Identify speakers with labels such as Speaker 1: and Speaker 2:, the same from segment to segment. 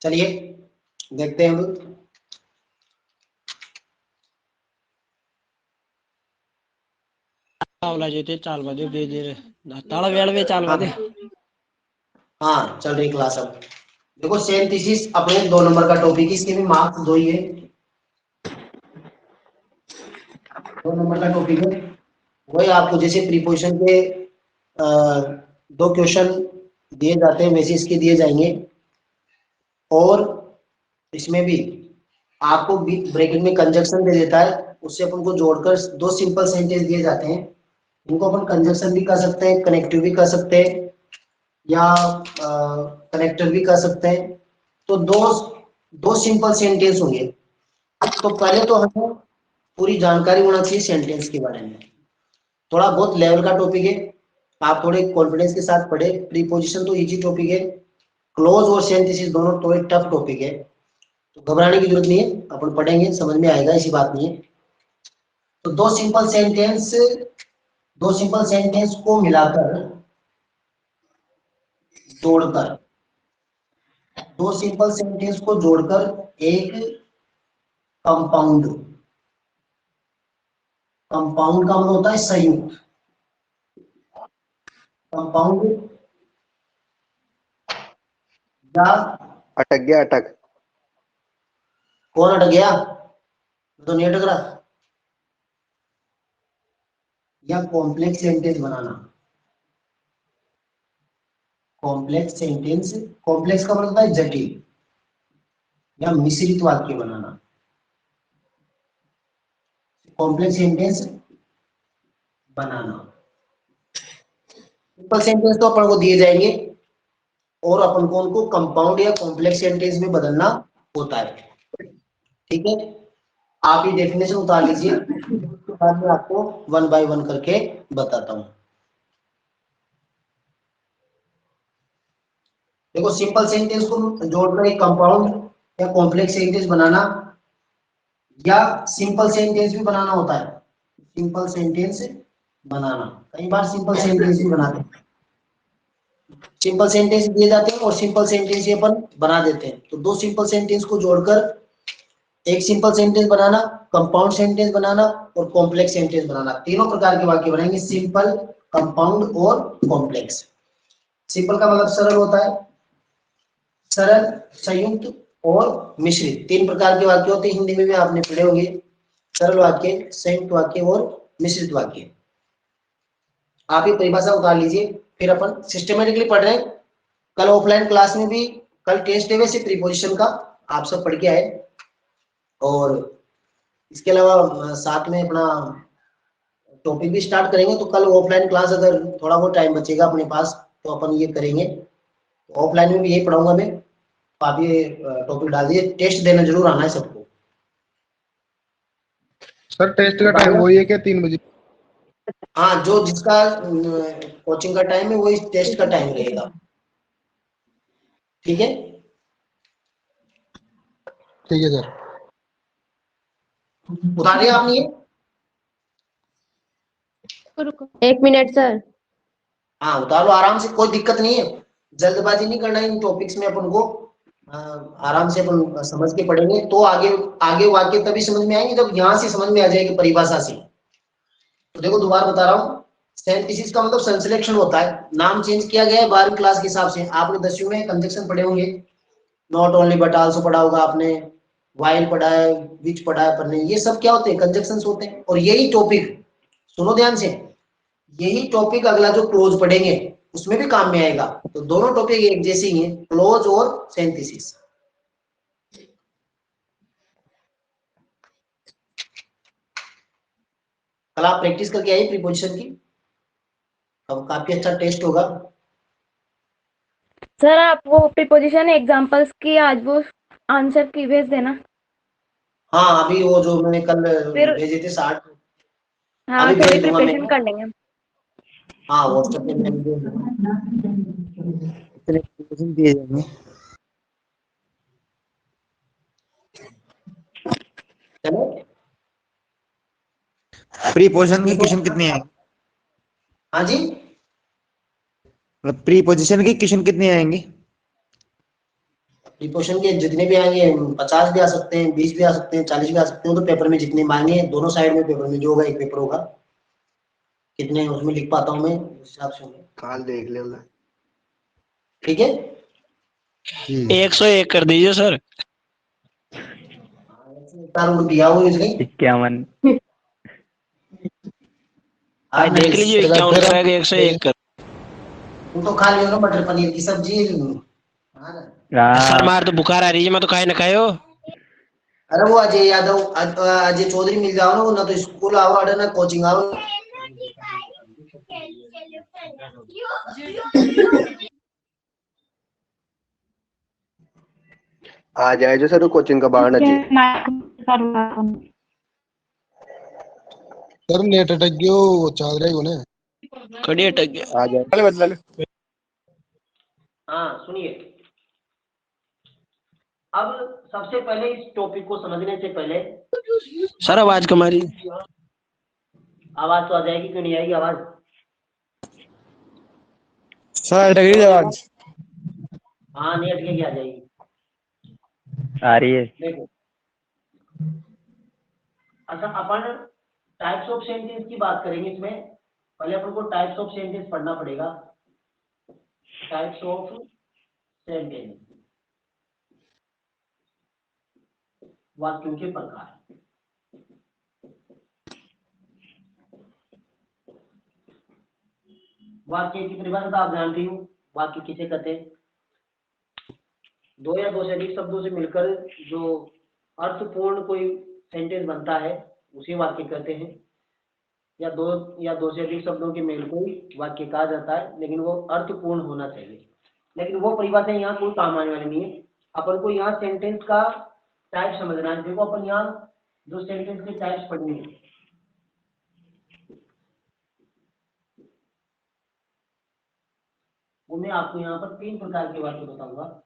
Speaker 1: चलिए देखते हैं अब।
Speaker 2: चालवा दो ताला वेल में चालवा दे।
Speaker 1: हाँ चल रही क्लास। अब देखो सेम थीसिस अपने 2 नंबर का टॉपिक, इसके भी मार्क्स 2 ही है। 2 नंबर का टॉपिक है, वही आपको जैसे प्रीपोजिशन के 2 क्वेश्चन दिए जाते हैं वैसे इसके दिए जाएंगे। और इसमें भी आपको ब्रैकेट में कंजक्शन दे देता है, उससे अपन को जोड़कर 2 सिंपल सेंटेंस दिए जाते हैं। इनको अपन कंजक्शन भी कर सकते हैं, कनेक्टिव भी कर सकते हैं, या कनेक्टर भी कर सकते हैं। तो दो सिंपल सेंटेंस होंगे। तो पहले तो हमें पूरी जानकारी होना चाहिए सेंटेंस के बारे में। थोड़ा बहुत लेवल का टॉपिक है, आप थोड़े कॉन्फिडेंस के साथ पढ़े। प्रीपोजिशन तो इजी टॉपिक है, क्लोज और सिंथेसिस दोनों थोड़े टफ टॉपिक है, तो घबराने की जरूरत नहीं है, अपन पढ़ेंगे समझ में आएगा, ऐसी बात नहीं है। तो दो सिंपल सेंटेंस को मिलाकर जोड़कर, 2 सिंपल सेंटेंस को जोड़कर एक कंपाउंड का मतलब होता है संयुक्त। कंपाउंड या
Speaker 3: अटक गया अटक।
Speaker 1: कौन अटक गया? तो नहीं अटक रहा। या कॉम्प्लेक्स सेंटेंस बनाना। कॉम्प्लेक्स सेंटेंस, कॉम्प्लेक्स का मतलब होता है जटिल या मिश्रित वाक्य बनाना। कॉम्प्लेक्स सेंटेंस बनाना। सिंपल सेंटेंस तो अपन को दिए जाएंगे और अपन को उनको कंपाउंड या कॉम्प्लेक्स सेंटेंस में बदलना होता है। ठीक है, आप ये डेफिनेशन उतार लीजिए, उसके बाद मैं आपको 1 बाय 1 करके बताता हूं। देखो सिंपल सेंटेंस को जोड़कर एक कंपाउंड या कॉम्प्लेक्स सेंटेंस बनाना, या सिंपल सेंटेंस भी बनाना होता है। सिंपल सेंटेंस बनाना, कई बार सिंपल सेंटेंस भी बनाते हैं। सिंपल सेंटेंस दिए जाते हैं और सिंपल सेंटेंस ही अपन बना देते हैं। तो 2 सिंपल सेंटेंस को जोड़कर एक सिंपल सेंटेंस बनाना, कंपाउंड सेंटेंस बनाना और कॉम्प्लेक्स सेंटेंस बनाना, तीनों प्रकार के वाक्य बनाएंगे, सिंपल, कंपाउंड और कॉम्प्लेक्स। सिंपल का मतलब सरल होता है, सरल, संयुक्त और मिश्रित, 3 प्रकार के वाक्य होते हैं। हिंदी में भी आपने पढ़े होंगे, सरल वाक्य, संयुक्त वाक्य और मिश्रित वाक्य। आप ये परिभाषा उतार लीजिए, फिर अपन सिस्टमेटिकली पढ़ रहे हैं। कल ऑफलाइन क्लास में भी, कल टेस्ट है वैसे प्रीपोजिशन का, आप सब पढ़ के आए। और इसके अलावा साथ में अपना टॉपिक भी स्टार्ट करेंगे। तो कल ऑफलाइन क्लास अगर थोड़ा बहुत टाइम बचेगा अपने पास तो अपन ये करेंगे। तो ऑफलाइन में भी यही पढ़ाऊंगा मैं, तो आप ये टॉपिक डाल दीजिए। टेस्ट देना जरूर आना है सबको।
Speaker 4: सर टेस्ट का टाइम वही है क्या 3 बजे?
Speaker 1: हाँ, जो जिसका कोचिंग का टाइम है वही टेस्ट का टाइम रहेगा। ठीक है,
Speaker 4: ठीक है सर।
Speaker 1: उतार दिया आपने ये?
Speaker 5: 1 मिनट सर।
Speaker 1: हाँ उतारो आराम से, कोई दिक्कत नहीं है, जल्दबाजी नहीं करना है इन टॉपिक्स में। अपन को आराम से अपन समझ के पढ़ेंगे तो आगे आगे वाक्य तभी समझ में आएंगे जब यहाँ से समझ में आ जाएगी परिभाषा से। तो देखो दोबारा बता रहा हूँ, सिंथेसिस का मतलब संश्लेषण होता है। नाम चेंज किया गया है 12वीं क्लास के हिसाब से। आपने 10वीं में कंजक्शन पढ़े होंगे, नॉट ओनली बट आल्सो पढ़ा होगा आपने, वाइल पढ़ा है, विच पढ़ा है पढ़ने, ये सब क्या होते हैं? कंजक्शंस होते हैं। और यही टॉपिक, सुनो ध्यान से, यही टॉपिक अगला जो क्लोज पढ़ेंगे उसमें भी काम में आएगा। तो दोनों टॉपिक एक जैसे ही हैं, क्लोज और सिंथेसिस। कल आप प्रैक्टिस करके आइए प्रीपोजिशन की, अब काफी अच्छा टेस्ट होगा।
Speaker 5: सर आप वो प्रीपोजिशन एग्जांपल्स की आज वो आंसर की भेज देना।
Speaker 1: हाँ अभी वो जो मैंने कल
Speaker 5: फिर
Speaker 1: भेजे थे 60,
Speaker 5: हाँ
Speaker 1: अभी
Speaker 5: थोड़ी
Speaker 1: भेज दूंगा मैं।
Speaker 5: प्रिपरेशन कर लेंगे।
Speaker 1: हाँ व्हाट्सएप पे मैं भेज दूंगा। इतने प्रीपोजिशन दिए जाएंगे। चलो
Speaker 3: प्रीपोजिशन के क्वेश्चन कितने आएंगे?
Speaker 1: हाँ जी,
Speaker 3: मतलब प्रीपोजिशन के क्वेश्चन कितने आएंगे?
Speaker 1: प्रीपोजिशन के जितने भी आएंगे 50 भी आ सकते हैं, 20 भी आ सकते हैं, 40 भी आ सकते हैं, तो पेपर में जितने मांगे दोनों साइड में पेपर में जो होगा एक पेपर होगा, कितने उसमें लिख पाता हूँ मैं उस हिसाब से होंगे।
Speaker 3: काल देख ले
Speaker 1: ठीक है,
Speaker 4: जी
Speaker 2: 101 कर दीजिए सर।
Speaker 1: दिया हुआ इसलिए
Speaker 6: 51
Speaker 2: भाई
Speaker 1: आज
Speaker 2: देख लीजिए
Speaker 4: सर,
Speaker 2: 51
Speaker 4: फिर
Speaker 2: कर
Speaker 4: हम
Speaker 2: 101 कर।
Speaker 1: तू तो खा लियो ना मटर पनीर की सब्जी। हाँ ना।
Speaker 2: सर
Speaker 6: हाँ
Speaker 2: मार तो बुखार आ रही है, मैं तो खाए ना खाए हो।
Speaker 1: अरे वो अजय यादव अजय चौधरी मिल जाओ ना, वो ना तो स्कूल आओ अरे ना कोचिंग आओ।
Speaker 3: आ जाए जो सर कोचिंग का बाहर नचे
Speaker 4: सर नेट अटक गयो, वो चल रहा है कोने।
Speaker 2: खड़ी अटक गया।
Speaker 3: आ जाए
Speaker 1: हाँ सुनिए, अब सबसे पहले इस टॉपिक को समझने से पहले
Speaker 2: सर आवाज कम आ रही।
Speaker 1: आवाज तो आ जाएगी, क्यों नहीं आएगी आवाज?
Speaker 4: सर अटक रही आवाज।
Speaker 1: हाँ नहीं अटकेगी, आ जाएगी।
Speaker 6: आ रही है।
Speaker 1: देखो, अच्छा अपन टाइप्स ऑफ सेंटेंस की बात करेंगे इसमें। पहले अपन को टाइप्स ऑफ सेंटेंस पढ़ना पड़ेगा। टाइप्स ऑफ सेंटेंस, वाक्यों के प्रकार। वाक्य की परिभाषा आप जानते हो, वाक्य किसे कहते हैं? दो या दो से अधिक शब्दों से मिलकर जो अर्थपूर्ण कोई सेंटेंस बनता है उसे वाक्य कहते हैं। या दो से अधिक शब्दों के मेल को ही वाक्य कहा जाता है, लेकिन वो अर्थपूर्ण होना चाहिए। लेकिन वो परिभाषा यहाँ कोई काम आने वाली नहीं है। अपन को यहाँ सेंटेंस का टाइप समझना है। देखो अपन यहाँ जो सेंटेंस के टाइप्स पढ़नी है, वो मैं आपको यहाँ पर 3 प्रकार के वाक्य बताऊंगा।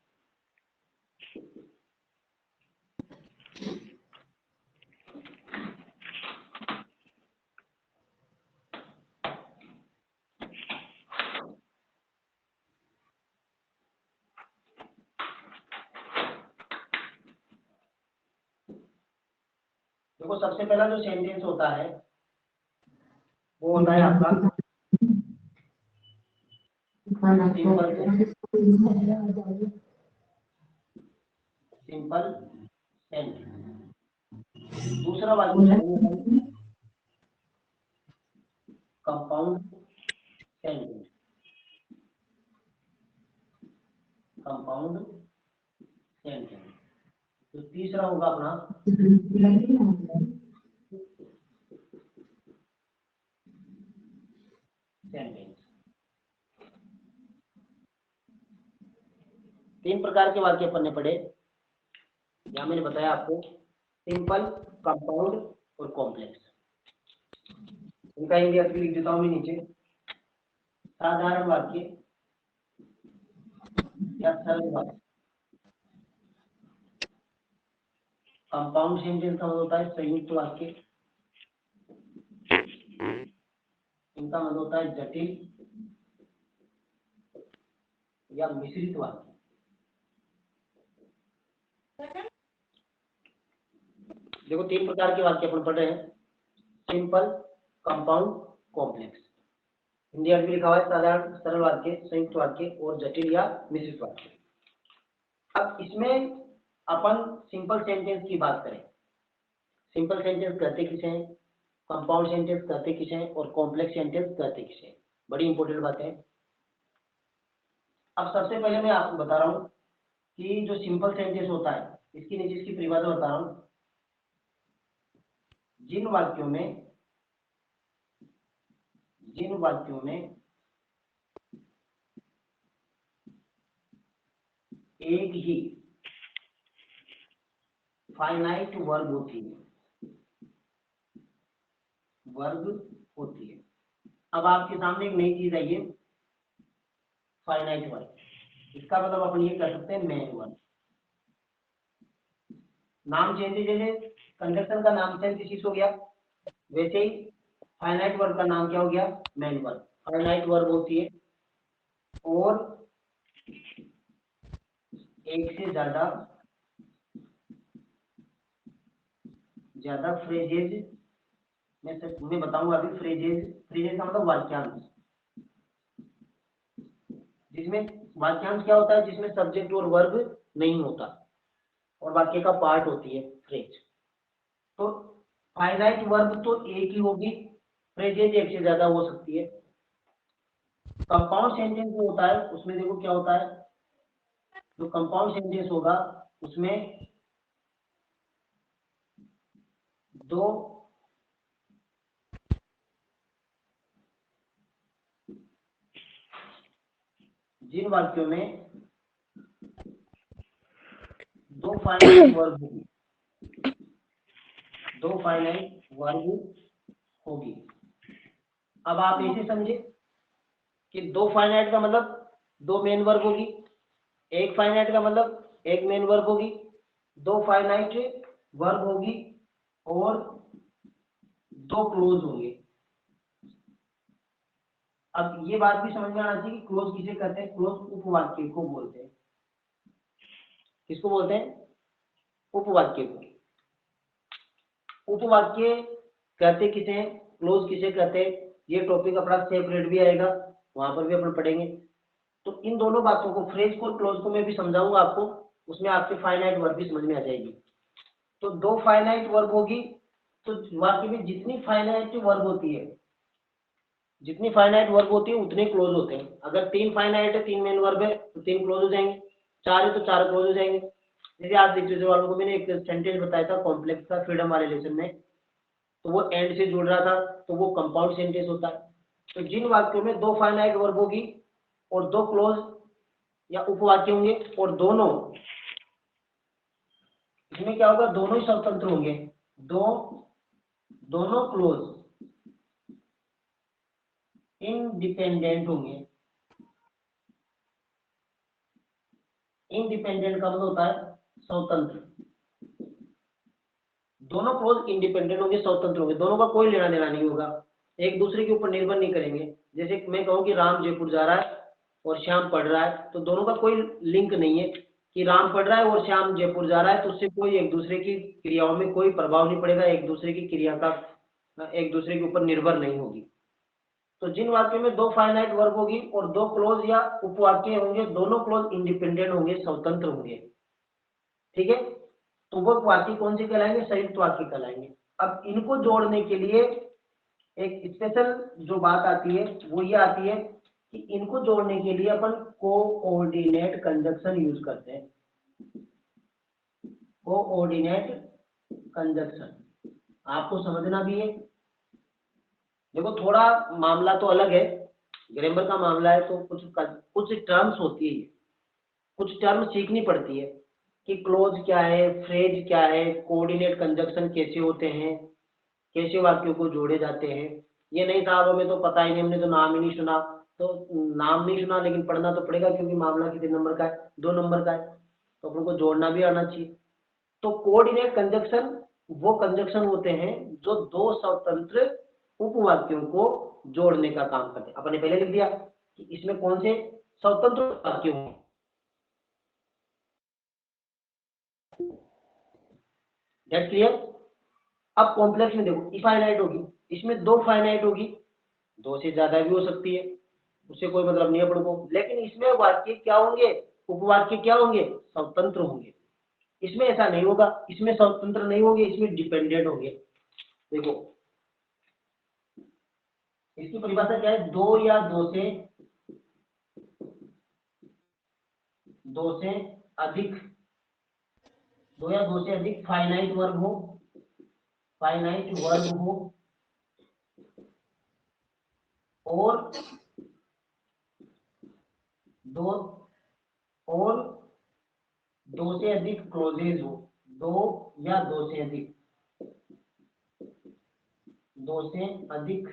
Speaker 1: देखो सबसे पहला जो सेंटेंस होता है वो होता है आपका सिंपल सेंटेंस। दूसरा वाक्य कंपाउंड सेंटेंस। Compound sentence. तो तीसरा होगा अपना सेंटेंस। 3 प्रकार के वाक्य पढ़ने पड़े। यहाँ मैंने बताया आपको सिंपल, कंपाउंड और कॉम्प्लेक्स। इनका हिंदी अर्थ लिख देता हूँ मैं नीचे। साधारण वाक्य या सरल वाक्य। कंपाउंड सेंटेंस का मतलब होता है संयुक्त वाक्य। इनका मतलब होता है जटिल या मिश्रित वाक्य। देखो 3 प्रकार के वाक्य अपन पढ़ रहे हैं, सिंपल, कंपाउंड, कॉम्प्लेक्स। हिंदी अर्थ में लिखा हुआ है साधारण, सरल वाक्य, संयुक्त वाक्य और जटिल या मिश्रित वाक्य। अब इसमें अपन सिंपल सेंटेंस की बात करें। सिंपल सेंटेंस कहते किसे हैं, कंपाउंड सेंटेंस कहते किसे हैं और कॉम्प्लेक्स सेंटेंस कहते किसे हैं। बड़ी इंपॉर्टेंट बात है। अब सबसे पहले मैं आपको बता रहा हूं कि जो सिंपल सेंटेंस होता है इसकी नीचे इसकी परिभाषा बता रहा हूं। जिन वाक्यों में एक ही फाइनाइट वर्ब होती है। अब आपके सामने एक नई चीज आई है, फाइनाइट वर्ब। इसका मतलब अपन ये कह सकते हैं मेन वर्ब। नाम चेंज, जैसे कंजक्शन का नाम चेंज किसी हो गया, वैसे ही फाइनाइट वर्ब का नाम क्या हो गया, मेन वर्ब। फाइनाइट वर्ब होती है और एक से ज्यादा फ्रेजेज, मैं बताऊंगा अभी। फ्रेजेज का मतलब वाक्यांश, जिसमें वाक्यांश क्या होता है, जिसमें सब्जेक्ट और वर्ब नहीं होता और वाक्य का पार्ट होती है फ्रेज। तो फाइनाइट वर्ब तो एक ही होगी, फ्रेजेज एक से ज्यादा हो सकती है। कंपाउंड सेंटेंस जो होता है उसमें देखो क्या होता है, जो कंपाउंड सेंटेंस होगा उसमें दो जिन वाक्यों में दो फाइनाइट वर्ब होगी। अब आप ऐसे समझे कि दो फाइनाइट का मतलब दो मेन वर्ब होगी, एक फाइनाइट का मतलब एक मेन वर्ब होगी, दो फाइनाइट वर्ब होगी और दो क्लोज होंगे। अब ये बात भी समझ में आना चाहिए कि क्लोज किसे कहते हैं। क्लोज उपवाक्य को बोलते हैं। किसको बोलते हैं? उपवाक्य को। उपवाक्य कहते किसे हैं, क्लोज किसे कहते हैं, ये टॉपिक अपना सेपरेट भी आएगा, वहां पर भी अपन पढ़ेंगे। तो इन दोनों बातों को, फ्रेज को क्लोज को मैं भी समझाऊंगा आपको, उसमें आपके फाइनाइट वर्ब भी समझ में आ जाएगी। तो दो फाइनाइट वर्ब होगी, तो वाक्य में जितनी फाइनाइट वर्ब होती है, उतने क्लोज होते हैं। अगर तीन फाइनाइट है, तीन मेन वर्ब है, तो तीन क्लोज हो जाएंगे, चार है तो चार क्लोज हो जाएंगे। जैसे आज लिटरेचर वालों को मैंने एक सेंटेंस बताया था कॉम्प्लेक्स का, फ्रीडम वाले लेसन में, तो वो एंड से जुड़ रहा था, तो वो कंपाउंड सेंटेंस होता है। तो जिन वाक्यों में दो फाइनाइट वर्ब होगी और दो क्लोज या उपवाक्य होंगे, और दोनों, इसमें क्या होगा, दोनों ही स्वतंत्र होंगे, दोनों क्लोज इंडिपेंडेंट होंगे। इंडिपेंडेंट का मतलब होता है स्वतंत्र। दोनों क्लोज इंडिपेंडेंट होंगे, स्वतंत्र होंगे, दोनों का कोई लेना देना नहीं होगा, एक दूसरे के ऊपर निर्भर नहीं करेंगे। जैसे मैं कहूँ कि राम जयपुर जा रहा है और श्याम पढ़ रहा है, तो दोनों का कोई लिंक नहीं है कि राम पढ़ रहा है और श्याम जयपुर जा रहा है, तो उससे कोई एक दूसरे की क्रियाओं में कोई प्रभाव नहीं पड़ेगा, एक दूसरे की क्रिया का एक दूसरे के ऊपर निर्भर नहीं होगी। तो जिन वाक्यों में दो फाइनाइट वर्ब होगी और दो क्लोज या उपवाक्य होंगे, दोनों क्लोज इंडिपेंडेंट होंगे, स्वतंत्र होंगे। ठीक है, तो वो वाक्य कौन से कहलाएंगे? संयुक्त वाक्य कहलाएंगे। अब इनको जोड़ने के लिए एक स्पेशल जो बात आती है वो ये आती है कि इनको जोड़ने के लिए अपन कोऑर्डिनेट कंजक्शन यूज करते हैं। कोऑर्डिनेट कंजक्शन आपको समझना भी है। देखो थोड़ा मामला तो अलग है, ग्रामर का मामला है, तो कुछ टर्म्स होती है, कुछ टर्म सीखनी पड़ती है कि क्लोज क्या है, फ्रेज क्या है, कोऑर्डिनेट कंजक्शन कैसे होते हैं, कैसे वाक्यों को जोड़े जाते हैं। ये नहीं साहब हमें तो पता ही नहीं, हमने तो नाम ही नहीं सुना। तो नाम नहीं सुना लेकिन पढ़ना तो पड़ेगा, क्योंकि मामला कितने नंबर का है? 2 नंबर का है, तो अपन को जोड़ना भी आना चाहिए। तो कोऑर्डिनेट कंजक्शन वो कंजक्शन होते हैं जो दो स्वतंत्र उपवाक्यों को जोड़ने का काम करते हैं। अपने पहले लिख दिया कि इसमें कौन से स्वतंत्र वाक्य होंगे। That clear? अब कॉम्प्लेक्स में देखो, इनफाइनाइट होगी, इसमें दो फाइनाइट होगी, दो से ज्यादा भी हो सकती है, उससे कोई मतलब नहीं है अपन को। लेकिन इसमें वाक्य क्या होंगे, उपवाक्य क्या होंगे? स्वतंत्र होंगे। इसमें ऐसा नहीं होगा, इसमें स्वतंत्र नहीं होंगे, इसमें डिपेंडेंट होंगे। देखो इसकी परिभाषा क्या है? दो या दो से अधिक फाइनाइट वर्ब हो और दो से अधिक क्लोजेज हो, दो से अधिक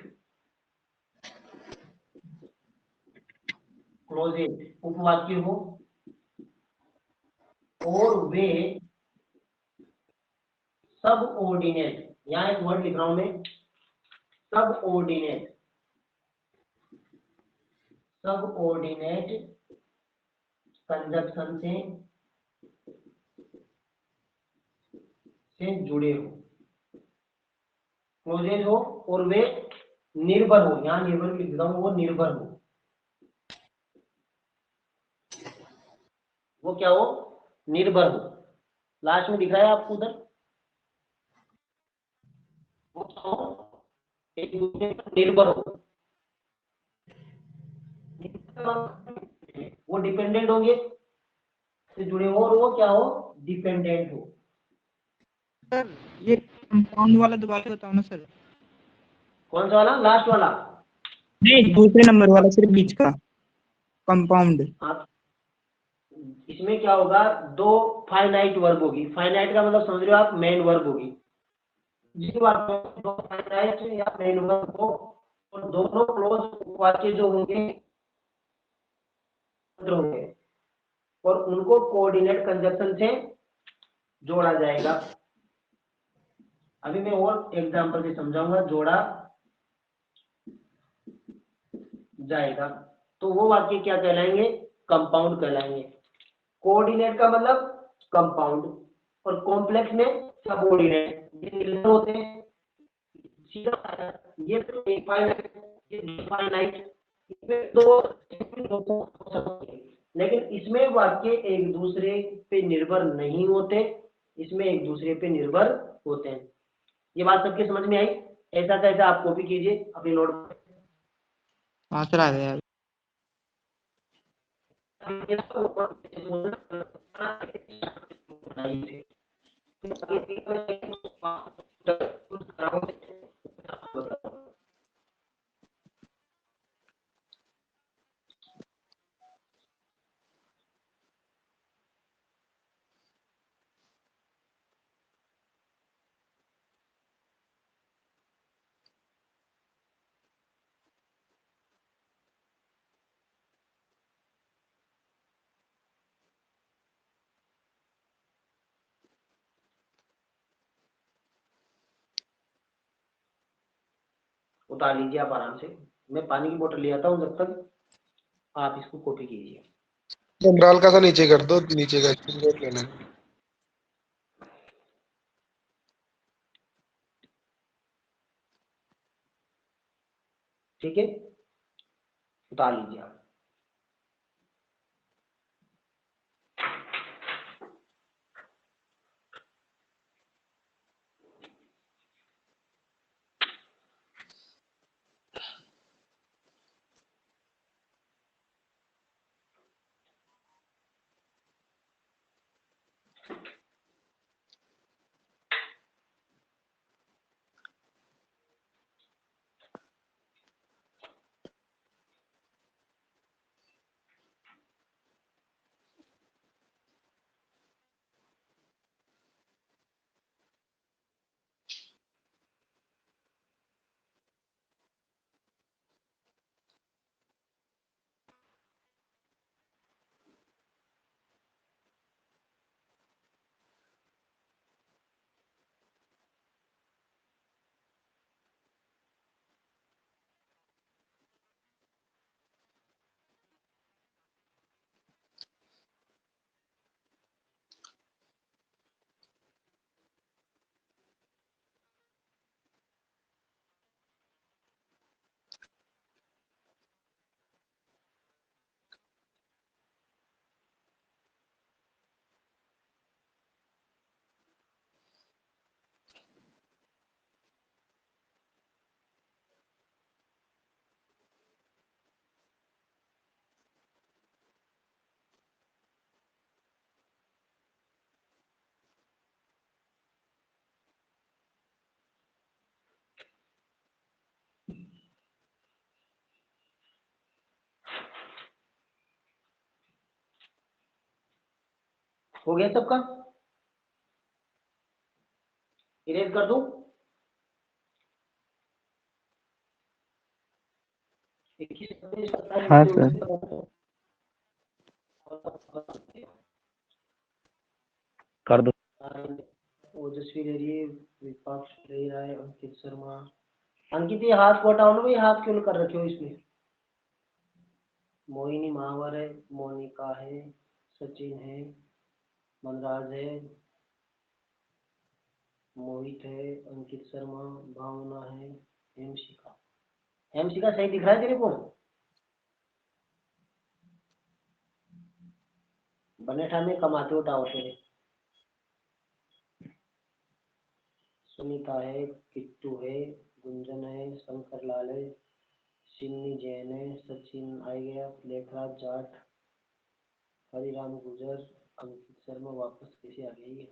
Speaker 1: क्लोजेज उपवाक्य हो, और वे सब ऑर्डिनेट, यहाँ एक वर्ड लिख रहा हूं मैं, सब ऑर्डिनेट कंजक्शन से से जुड़े हो, क्लोजेज हो और वे निर्भर हो, यहाँ निर्भर लिख देता हूँ, वो निर्भर हो, वो क्या हो, निर्भर हो। लास्ट में दिख रहा है आपको उधर, वो क्या हो, एक दूसरे पर निर्भर हो, वो डिपेंडेंट होंगे, से जुड़े हो, और वो क्या हो, डिपेंडेंट हो।
Speaker 7: सर ये कंपाउंड वाला दोबारा बताओ ना सर।
Speaker 1: कौन सा वाला, लास्ट वाला?
Speaker 7: नहीं, दूसरे नंबर वाला, सिर्फ बीच का कंपाउंड।
Speaker 1: हाँ, इसमें क्या होगा, दो फाइनाइट वर्ब होगी। फाइनाइट का मतलब समझ रहे हो आप, मेन वर्ब होगी। जिस बात में दो फाइनाइट या मेन वर्ब हो, और दोनों क्लोज वाक्य जो होंगे होंगे, और उनको कोऑर्डिनेट कंजक्शन से जोड़ा जाएगा। अभी मैं और एग्जांपल से समझाऊंगा, जोड़ा जाएगा। तो वो वाक्य क्या कहलाएंगे, कंपाउंड कहलाएंगे। कोऑर्डिनेट का मतलब कंपाउंड, और कॉम्प्लेक्स में सबऑर्डिनेट। ये रिलेशन होते हैं, सीधा ये तो एक फाइनाइट, ये डिफाइनाइट, इसमें दो हो सकते हैं, लेकिन इसमें वाक्य एक दूसरे पे निर्भर नहीं होते, इसमें एक दूसरे पे निर्भर होते हैं। ये बात सबके समझ में आई? ऐसा कैसा आप कॉपी कीजिए अपनी नोट पर।
Speaker 7: हाँ सर, आ गया।
Speaker 1: उतार लीजिए आप आराम से, मैं पानी की बोतल ले आता हूँ, जब तक आप इसको कॉपी कीजिए।
Speaker 4: जनरल का सा नीचे कर दो, नीचे का स्क्रीनशॉट लेना है।
Speaker 1: ठीक है, उतार लीजिए आप। हो गया सबका? इरेज कर दूं?
Speaker 6: हाँ सर। कर दो।
Speaker 1: ओजस्वी ले रही है, विपाक्ष ले रहा है, अंकित शर्मा। अंकित ये हाथ को हटाओ ना भाई, हाथ क्यों कर रखे हो इसमें? मोहिनी महावर है, मोनिका है, सचिन है, मनराज है, मोहित है, अंकित शर्मा, भावना है, हेमशिखा। हेमशिखा सही दिख रहा है तेरे को? बनेठा में कमाते हो टावर तेरे। सुनीता है, किट्टू है, गुंजन है, शंकर लाल है, सिन्नी जैन है, सचिन आ गया, लेखराज जाट, हरिराम गुजर, अंकित शर्मा वापस कैसे आ गई है,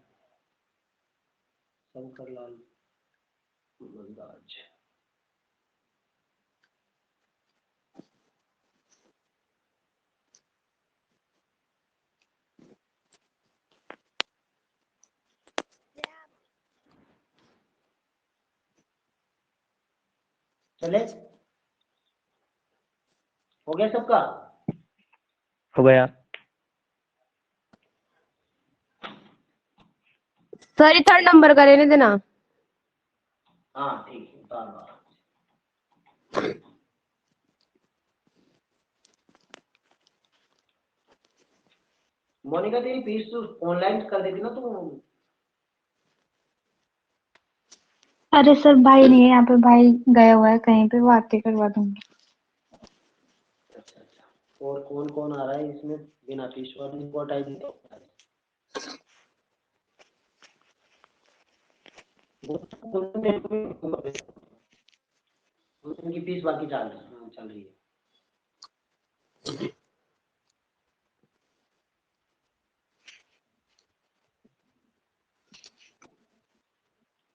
Speaker 1: शंकर लाल बलराज। चले, हो गया सबका?
Speaker 6: हो गया।
Speaker 5: सर, 3rd नंबर का रहने देना।
Speaker 1: हाँ ठीक है, उतार लो। मोनिका तेरी फीस तो ऑनलाइन कर देती ना तू।
Speaker 8: अरे सर भाई नहीं है यहाँ पे, भाई गया हुआ है कहीं पे, वो आके करवा दूंगी।
Speaker 1: अच्छा अच्छा, और कौन कौन आ रहा है इसमें बिना फीस वाली को हटाई दी? उनकी फीस बाकी चल रही है।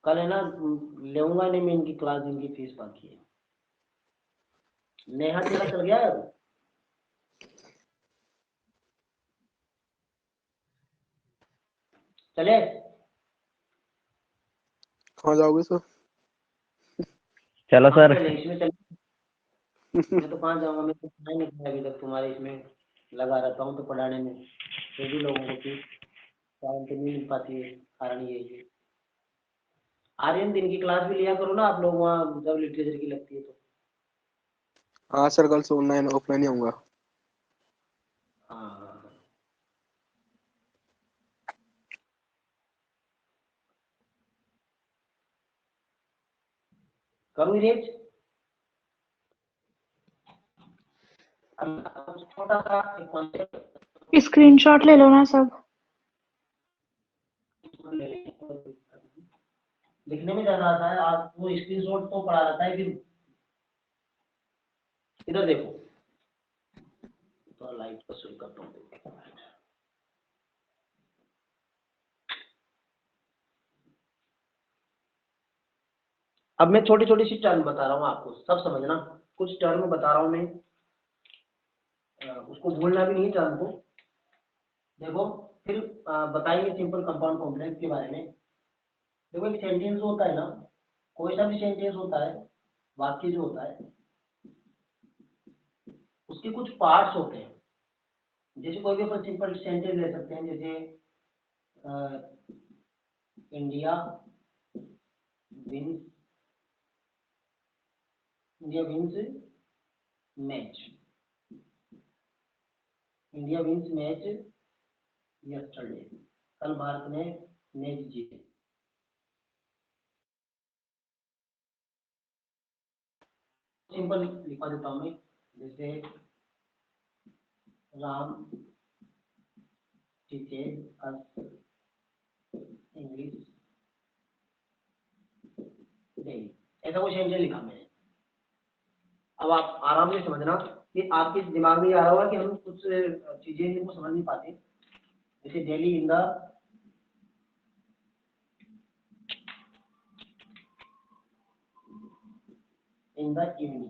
Speaker 1: कल है ना, लेऊंगा नहीं मैं इनकी क्लास, इनकी फीस बाकी है। नेहा तेरा चल गया है? चले,
Speaker 3: कहाँ जाओगे सर?
Speaker 6: चलो सर।
Speaker 1: चले इसमें चले। मैं तो कहाँ जाऊंगा, मैं तो पढ़ाई नहीं किया अभी तक, तुम्हारे इसमें लगा रहता हूँ तो पढ़ाने में, फिर भी लोगों को फीस टाइम पे नहीं मिल पाती है, कारण यही है। आर्यन दिन की क्लास भी लिया करो ना आप लोग वहाँ, जब लिटरेचर की लगती है तो।
Speaker 3: हाँ सर, कल से ऑनलाइन ऑफलाइन ही आऊंगा।
Speaker 1: हाँ हाँ हाँ। करूँ इरेज? छोटा सा एक कॉन्सेप्ट
Speaker 8: स्क्रीनशॉट ले लो ना सब।
Speaker 1: लिखने में ज्यादा आता है, आप वो स्क्रीनशॉट तो पड़ा रहता है फिर। इधर देखो, तो लाइट को शुरू करता हूँ। अब मैं छोटी छोटी सी टर्म बता रहा हूँ आपको, सब समझना। कुछ टर्म बता रहा हूँ मैं, उसको भूलना भी नहीं टर्म को। देखो, फिर बताएंगे सिंपल कंपाउंड कॉम्प्लेक्स के बारे में। देखो, एक सेंटेंस होता है ना, कोई सा भी सेंटेंस होता है, वाक्य जो होता है, उसके कुछ पार्ट्स होते हैं। जैसे कोई भी अपन सिंपल सेंटेंस ले सकते हैं, जैसे India wins, India wins match, India wins match yesterday, कल भारत ने मैच जीते। सिंपल लिखवा देता हूँ मैं, जैसे राम टीचेज अस इंग्लिश डेली, ऐसा कुछ सेंटेंस लिखा मैंने। अब आप आराम से समझना कि आपके दिमाग में ये आ रहा होगा कि हम कुछ चीजें इनको समझ नहीं पाते। जैसे daily in the evening,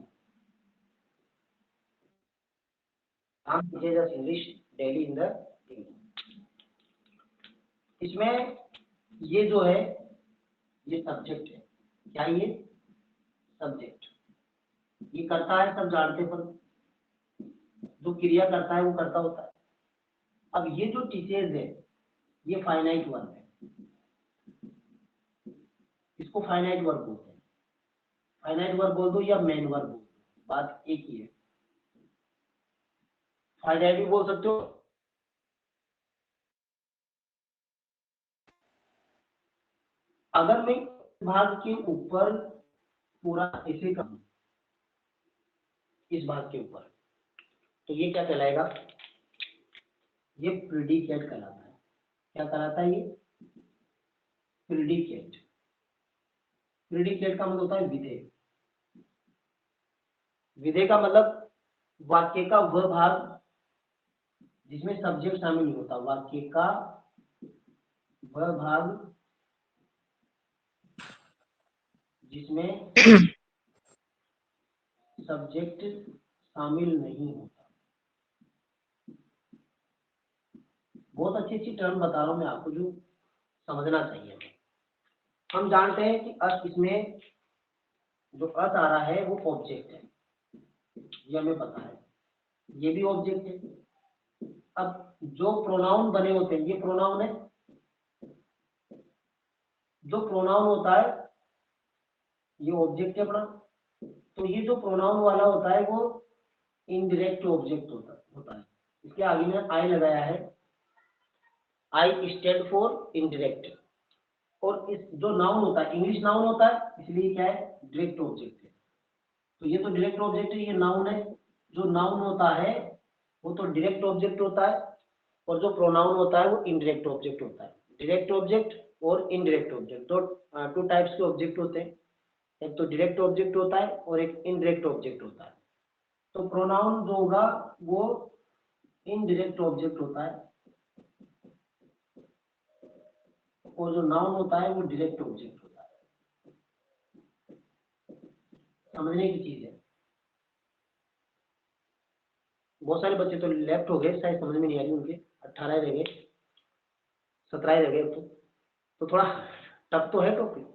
Speaker 1: Ram teaches us English daily in the evening. इसमें ये जो है, ये सब्जेक्ट है। क्या ये सब्जेक्ट? ये करता है सब जानते, पर जो क्रिया करता है वो करता होता है। अब ये जो टीचर्स है, ये फाइनाइट वर्ब है, इसको फाइनाइट वर्ब बोलते हैं। फाइनाइट वर्ब बोल दो या मेन वर्ब बोल दो, बात एक ही है। फाइनाइट भी बोल सकते हो, अगर मैं भाग के ऊपर पूरा ऐसे करूं, इस भाग के ऊपर, तो ये क्या कहलाएगा? ये प्रिडिकेट कहलाता है। क्या कहलाता है? ये प्रिडिकेट। प्रिडिकेट का मतलब होता है विधेय। विधेय का मतलब वाक्य का वह भाग जिसमें सब्जेक्ट शामिल नहीं होता। वाक्य का वह भाग जिसमें सब्जेक्ट शामिल नहीं होता। बहुत अच्छी अच्छी टर्म बता रहा हूं मैं आपको जो समझना चाहिए। हम जानते हैं कि अर्थ, इसमें जो अर्थ आ रहा है वो ऑब्जेक्ट है, ये हमें पता है। ये भी ऑब्जेक्ट है। अब जो प्रोनाउन बने होते हैं, ये प्रोनाउन है। जो प्रोनाउन होता है ये ऑब्जेक्ट है अपना। तो ये जो प्रोनाउन वाला होता है वो इनडायरेक्ट ऑब्जेक्ट होता है। इसके आगे में आई लगाया है। I stand for indirect. और इस जो नाउन होता है, इंग्लिश नाउन होता है, इसलिए क्या है? डायरेक्ट ऑब्जेक्ट है। तो ये तो डायरेक्ट ऑब्जेक्ट है, ये नाउन है। जो नाउन होता है वो तो डायरेक्ट ऑब्जेक्ट होता है, और जो प्रोनाउन होता है वो इनडायरेक्ट ऑब्जेक्ट होता है। डायरेक्ट ऑब्जेक्ट और इनडायरेक्ट ऑब्जेक्ट, दो टू टाइप्स के ऑब्जेक्ट होते हैं। एक तो डायरेक्ट ऑब्जेक्ट होता है और एक इनडायरेक्ट ऑब्जेक्ट होता है। तो प्रोनाउन जो होगा वो इनडायरेक्ट ऑब्जेक्ट होता है, और जो नाउन होता है वो डायरेक्ट ऑब्जेक्ट होता है। समझने की चीज है। बहुत सारे बच्चे तो लेफ्ट हो गए, शायद समझ में नहीं आ रही उनके। 18 रह गए, 17 रह गए। तो थोड़ा टफ तो है टॉपिक,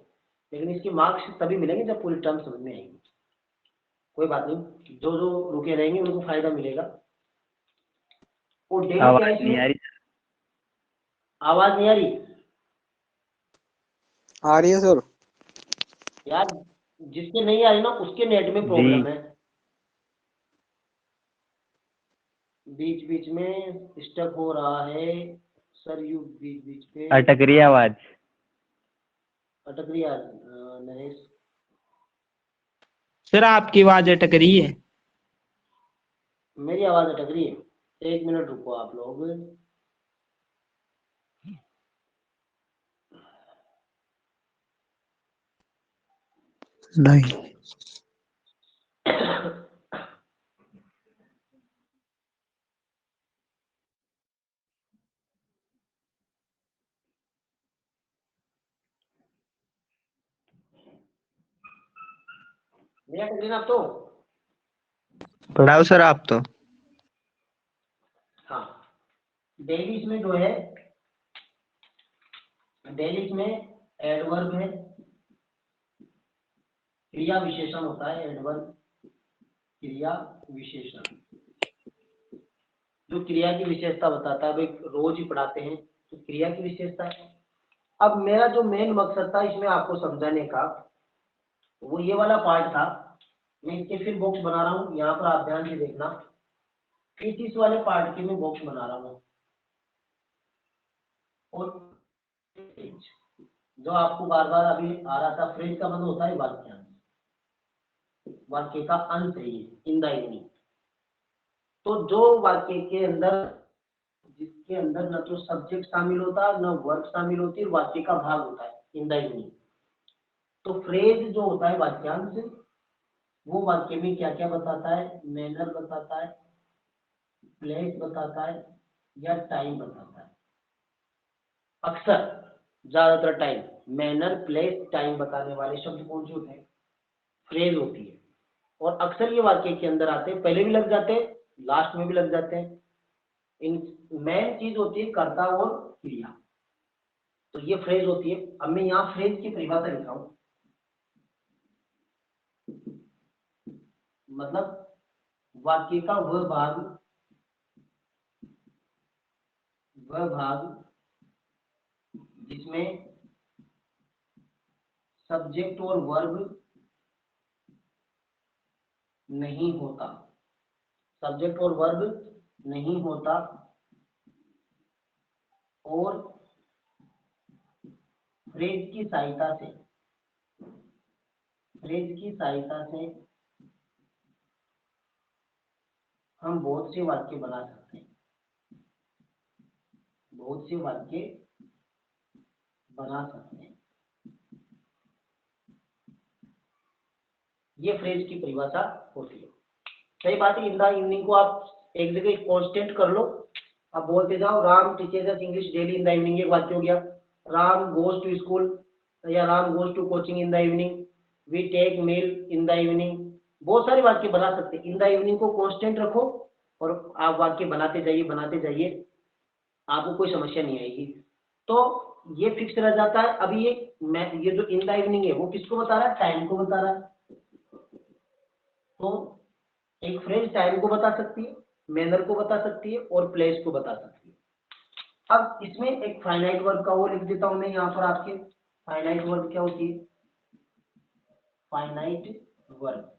Speaker 1: लेकिन इसके मार्क्स तभी मिलेंगे जब पूरी टर्म समझ में आएगी। कोई बात नहीं, जो जो रुके रहेंगे उनको फायदा मिलेगा। और डेली क्या
Speaker 6: आवाज नहीं आ
Speaker 1: इसमें?
Speaker 6: रही।
Speaker 1: आवाज नहीं आ रही
Speaker 3: आ रही है सर।
Speaker 1: यार? जिसके नहीं आ रही ना उसके नेट में
Speaker 6: जी
Speaker 1: प्रॉब्लम है। बीच बीच में स्टक हो रहा है सर। यू बीच बीच पे
Speaker 6: अटक रही है आवाज।
Speaker 1: अटक रही है। नरेश,
Speaker 7: सर आपकी आवाज अटक रही है।
Speaker 1: मेरी आवाज अटक रही है? 1 मिनट रुको आप लोग।
Speaker 3: नहीं।
Speaker 1: नहीं अटक रही ना आप तो?
Speaker 3: पढ़ाओ सर आप तो।
Speaker 1: हाँ, डेली इसमें जो है, डेली इसमें एडवर्ब है, क्रिया विशेषण होता है। एडवर्ब क्रिया विशेषण, जो क्रिया की विशेषता बताता है। भाई रोज ही पढ़ाते हैं तो क्रिया की विशेषता है। अब मेरा जो मेन मकसद था इसमें आपको समझाने का, वो ये वाला पार्ट था। मैं इसके फिर बॉक्स बना रहा हूँ, यहाँ पर आप ध्यान से देखना। इस वाले पार्ट के मैं बॉक्स बना रहा हूँ। और जो आपको बार बार अभी आ रहा था, फ्रेज का मतलब होता है वाक्यांश, वाक्य का अंत है ये, इन द एंडिंग। तो जो वाक्य के अंदर, जिसके अंदर न तो सब्जेक्ट शामिल होता है, न वर्ब शामिल होती है, वाक्य का भाग होता है इन द एंडिंग। तो फ्रेज जो होता है वाक्यांश, वो वाक्य में क्या क्या बताता है? मैनर बताता है, प्लेस बताता है, या टाइम बताता है। अक्सर ज्यादातर टाइम मैनर, प्लेस, टाइम बताने वाले शब्द कौन से होते हैं? फ्रेज होती है। और अक्सर ये वाक्य के अंदर आते हैं, पहले भी लग जाते हैं, लास्ट में भी लग जाते हैं। इन मेन चीज होती है कर्ता और क्रिया। तो ये फ्रेज होती है। अब मैं यहाँ फ्रेज की परिभाषा लिखा हूं, मतलब वाक्य का वह भाग जिसमें सब्जेक्ट और वर्ब नहीं होता, सब्जेक्ट और वर्ब नहीं होता, और फ्रेज की सहायता से, फ्रेज की सहायता से हम बहुत से वाक्य बना सकते हैं, बहुत से वाक्य बना सकते हैं। ये फ्रेज की परिभाषा होती है। सही बात है। इन द इवनिंग को आप एक जगह कांस्टेंट कर लो, आप बोलते जाओ Ram teachers us English daily in the evening, एक वाक्य हो गया। राम गोज टू स्कूल या Ram goes to coaching in the evening, we take meal in the evening. बहुत सारे वाक्य बना सकते हैं। इन द इवनिंग को कांस्टेंट रखो और आप वाक्य बनाते जाइए, आपको कोई समस्या नहीं आएगी। तो ये फिक्स रह जाता है। अभी ये जो इन द इवनिंग है वो किसको बता रहा है? टाइम को बता रहा है। तो एक फ्रेज टाइम को बता सकती है, मैनर को बता सकती है और प्लेस को बता सकती है। अब इसमें एक फाइनाइट वर्ब का वो लिख देता हूं मैं यहाँ पर आपके। फाइनाइट वर्ब क्या होती है? फाइनाइट वर्ब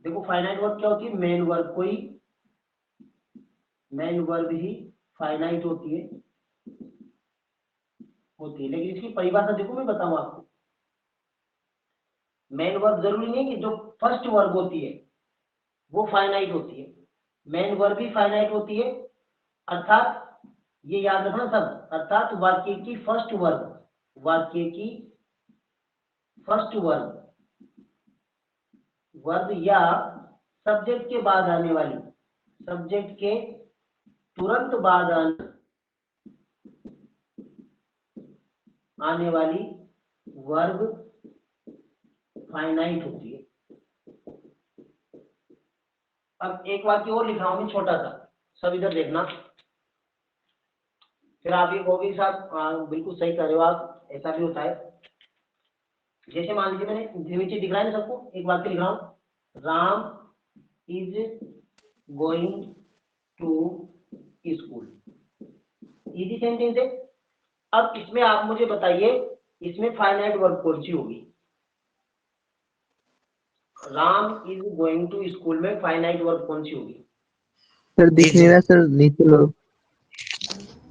Speaker 1: देखो, फाइनाइट वर्ब क्या होती है? मेन वर्ब, कोई मेन वर्ब ही फाइनाइट होती है। लेकिन इसकी परिभाषा देखो, मैं बताऊं आपको। मेन वर्ब जरूरी नहीं है कि जो फर्स्ट वर्ब होती है वो फाइनाइट होती है, मेन वर्ब भी फाइनाइट होती है। अर्थात ये याद रखना सब, अर्थात वाक्य की फर्स्ट वर्ब, वाक्य की फर्स्ट वर्ब या सब्जेक्ट के बाद आने वाली, सब्जेक्ट के तुरंत बाद आने वाली वर्ब फाइनाइट होती है। अब एक वाक्य और लिख रहा हूं मैं छोटा सा, सब इधर देखना, फिर आप ये कहोगे साहब बिल्कुल सही कर रहे हो आप, ऐसा भी होता है। जैसे मान लीजिए मैंने नीचे दिख रहा है ना सबको, एक वाक्य लिख रहा हूं, Ram is going to school. Easy sentence है। अब इसमें आप मुझे बताइए, इसमें फाइनाइट वर्ब कौन सी होगी? Ram is going to school में फाइनाइट वर्ब कौन सी होगी?
Speaker 6: सर दिख नहीं रहा सर, नीचे लो।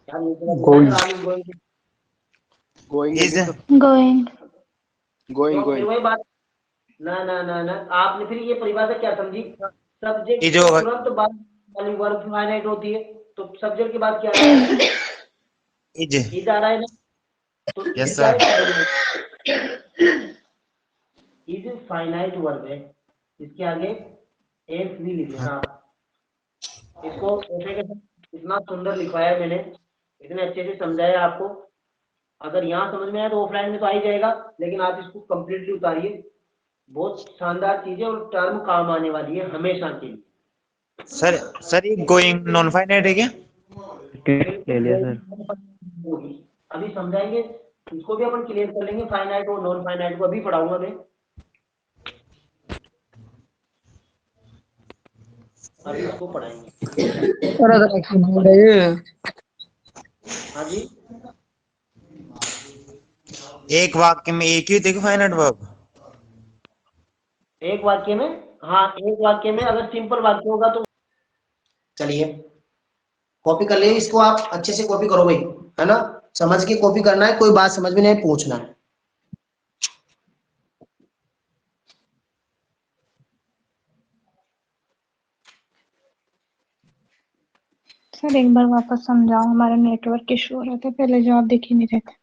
Speaker 1: यार नीचे का Ram is going to,
Speaker 3: going
Speaker 9: Is
Speaker 8: going.
Speaker 3: Going
Speaker 1: तो फिर
Speaker 3: गोइंग
Speaker 1: वही बात। ना ना ना ना, आपने फिर ये परिभाषा क्या समझी? सब्जेक्ट
Speaker 9: ये
Speaker 1: के
Speaker 9: जो
Speaker 1: तुरंत बाद वाली वर्ब फाइनाइट होती है, तो सब्जेक्ट के बाद क्या आ रहा है?
Speaker 9: is
Speaker 1: इज आ रहा है ना, तो
Speaker 9: yes
Speaker 1: इज क्या
Speaker 9: sir.
Speaker 1: है? इज फाइनाइट वर्ब है। इसके आगे एफ भी लिख लेना आप। इसको ऐसे के साथ इतना सुंदर लिखवाया है मैंने, इतने अच्छे से समझाया आपको। अगर यहाँ समझ में आया तो ऑफलाइन में तो आ ही जाएगा, लेकिन आप इसको कंप्लीटली उतारिए। बहुत शानदार चीज है और टर्म काम आने वाली है हमेशा के लिए।
Speaker 9: सर ये गोइंग नॉन फाइनाइट है क्या?
Speaker 6: ले लिया सर।
Speaker 1: होगी, अभी समझाएंगे, इसको भी अपन क्लियर कर लेंगे, फाइनाइट और नॉन फाइनाइट को अभी पढ़ाऊंगा मैं। अभी इसको पढ़ाएंगे। हाँ जी,
Speaker 9: एक वाक्य में एक ही देखो फाइनाइट वर्ब।
Speaker 1: एक वाक्य में, हाँ एक वाक्य में अगर सिंपल वाक्य होगा तो चलिए कॉपी कर लिए इसको, आप अच्छे से कॉपी करो भाई, है ना? समझ के कॉपी करना है, कोई बात समझ में नहीं पूछना है।
Speaker 8: सर एक बार वापस समझाओ, हमारा नेटवर्क इशू हो रहा था, पहले जवाब दिख ही नहीं रहे थे।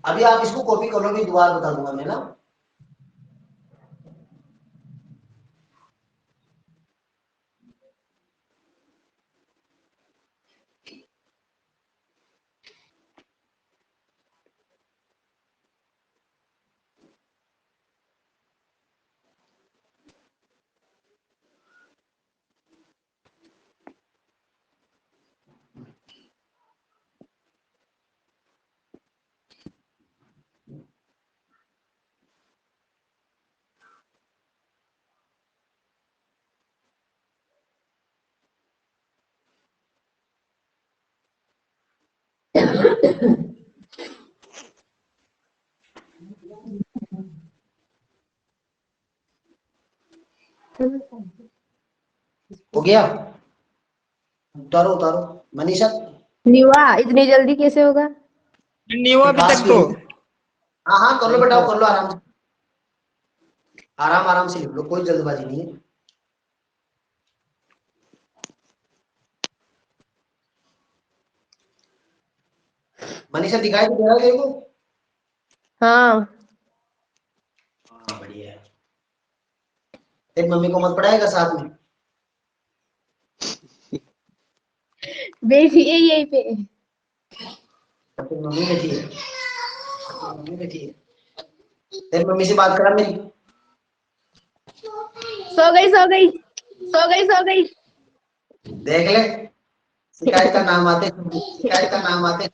Speaker 1: अभी आप इसको कॉपी कर लो, भी दोबारा बता दूंगा मैं ना। हो गया? उतारो उतारो मनीषा।
Speaker 5: निवा इतनी जल्दी कैसे होगा?
Speaker 7: नहीं हुआ अभी तक तो।
Speaker 1: हाँ हाँ कर लो बेटा, कर लो आराम से, आराम आराम से लिख लो, कोई जल्दबाजी नहीं है। मनीषा दिखाई तो दे रहा है तेरे को?
Speaker 5: हाँ
Speaker 1: हाँ बढ़िया है। तेरी मम्मी को मत पढ़ाएगा साथ में?
Speaker 5: बैठी है यहीं पे।
Speaker 1: तेरी मम्मी बैठी है, मम्मी बैठी है। तेरी मम्मी से बात करा मेरी?
Speaker 5: सो गई सो गई सो गई सो गई।
Speaker 1: देख ले, शिकायत का नाम आते, शिकायत का नाम आते।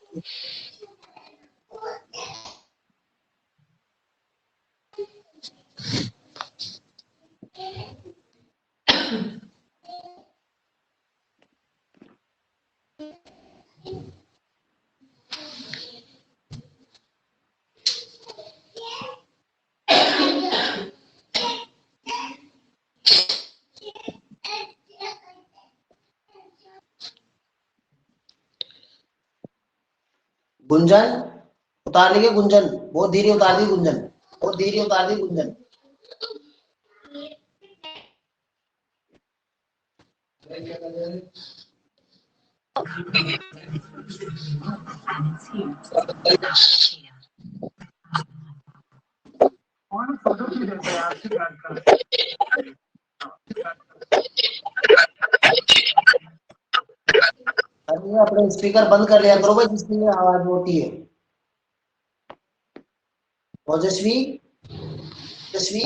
Speaker 1: गुंजन उतार ली क्या? गुंजन बहुत धीरे उतार दी, गुंजन बहुत धीरे उतार दी, गुंजन। अरे अपने स्पीकर बंद कर लिया करो भाई, जिसमें आवाज होती है। ओजस्वी, ओजस्वी,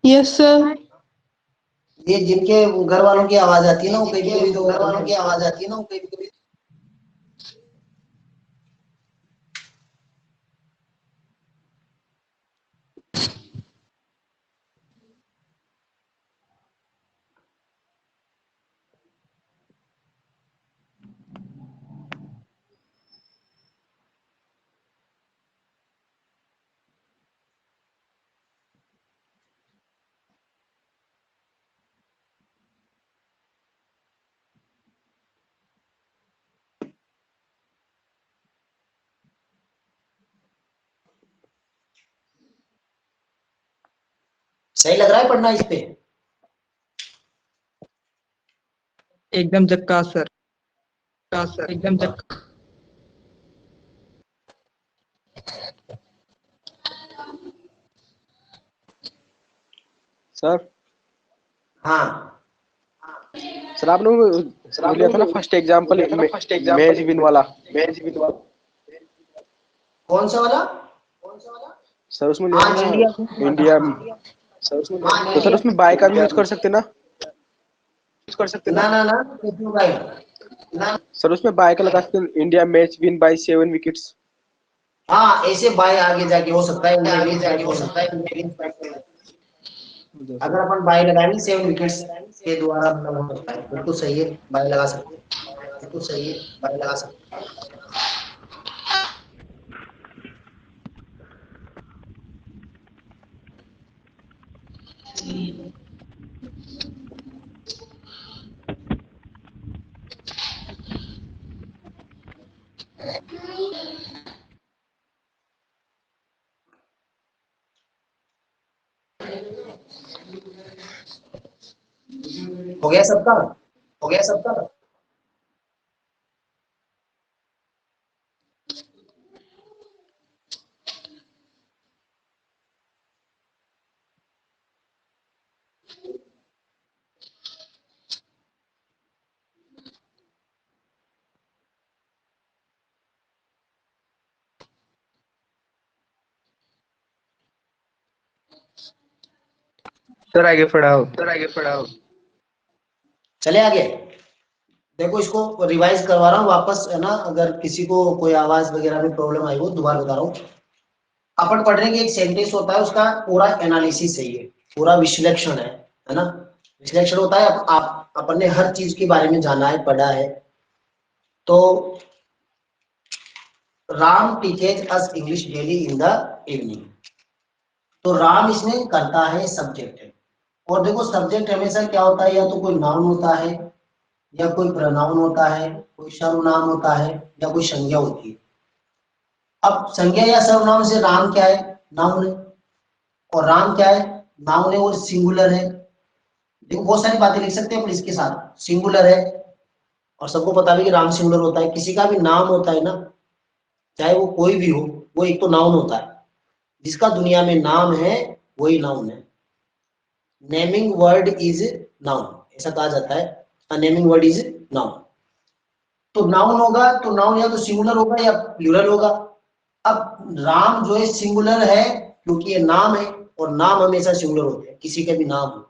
Speaker 10: यस सर।
Speaker 1: ये जिनके घर वालों की आवाज आती है ना, वो कभी कभी तो घर वालों की आवाज आती है ना, वो कभी कभी सही लग रहा है पढ़ना इस पे?
Speaker 7: एकदम जक्का सर, एकदम जक्का।
Speaker 3: सर
Speaker 1: हाँ
Speaker 3: सर आपने वो लिया था ना फर्स्ट एग्जांपल, मैच विन वाला।
Speaker 1: कौन सा वाला?
Speaker 3: सर उसमें लिया
Speaker 1: हाँ
Speaker 3: था
Speaker 1: इंडिया,
Speaker 3: ना इंडिया, तो सर उसमें बाय का भी यूज कर सकते ना?
Speaker 1: ना ना ना क्यों भाई? ना
Speaker 3: सर उसमें बाय का लगा सकते हैं, India match win bye 7 wickets.
Speaker 1: हाँ ऐसे बाय आगे जाके हो सकता है, आगे जाके हो सकता है। अगर अपन बाय लगाएंगे 7 विकेट्स के द्वारा मतलब हो सकता है, बिल्कुल सही है, बाय लगा सकते हैं, बिल्कुल सही है, बाय लगा सकते हैं। हो गया सबका? हो गया सबका?
Speaker 6: सर आगे पढ़ाओ।
Speaker 1: चले आगे। देखो इसको रिवाइज करवा रहा हूँ वापस, है ना, अगर किसी को कोई आवाज वगैरह में प्रॉब्लम आई हो, दोबारा बता रहा हूँ। अपन पढ़ रहे हैं कि एक सेंटेंस होता है, उसका पूरा एनालिसिस है, ये पूरा विश्लेषण है ना। विश्लेषण होता है, आप अपन ने हर चीज के बारे में जाना है, पढ़ा है। तो Ram teaches us English daily in the evening, तो राम इसमें करता है सब्जेक्ट है, और देखो सब्जेक्ट हमेशा क्या होता है, या तो कोई नाउन होता है, या कोई प्रोनाउन होता है, कोई सर्वनाम होता है, या कोई संज्ञा होती है। अब संज्ञा या सर्वनाम से राम क्या है, नाउन है, और राम क्या है, नाउन है और सिंगुलर है। देखो बहुत सारी बातें लिख सकते हैं पर इसके साथ सिंगुलर है, और सबको पता भी कि राम सिंगुलर होता है। किसी का भी नाम होता है ना, चाहे वो कोई भी हो, वो एक तो नाउन होता है। जिसका दुनिया में नाम है वही नाउन है। नेमिंग वर्ड इज नाउन, ऐसा कहा जाता है, अ नेमिंग वर्ड इज नाउन। तो नाउन होगा तो नाउन या तो सिंगुलर होगा या प्लूरल होगा। अब राम जो है सिंगुलर है क्योंकि ये नाम है, और नाम हमेशा सिंगुलर होते हैं, किसी का भी नाम हो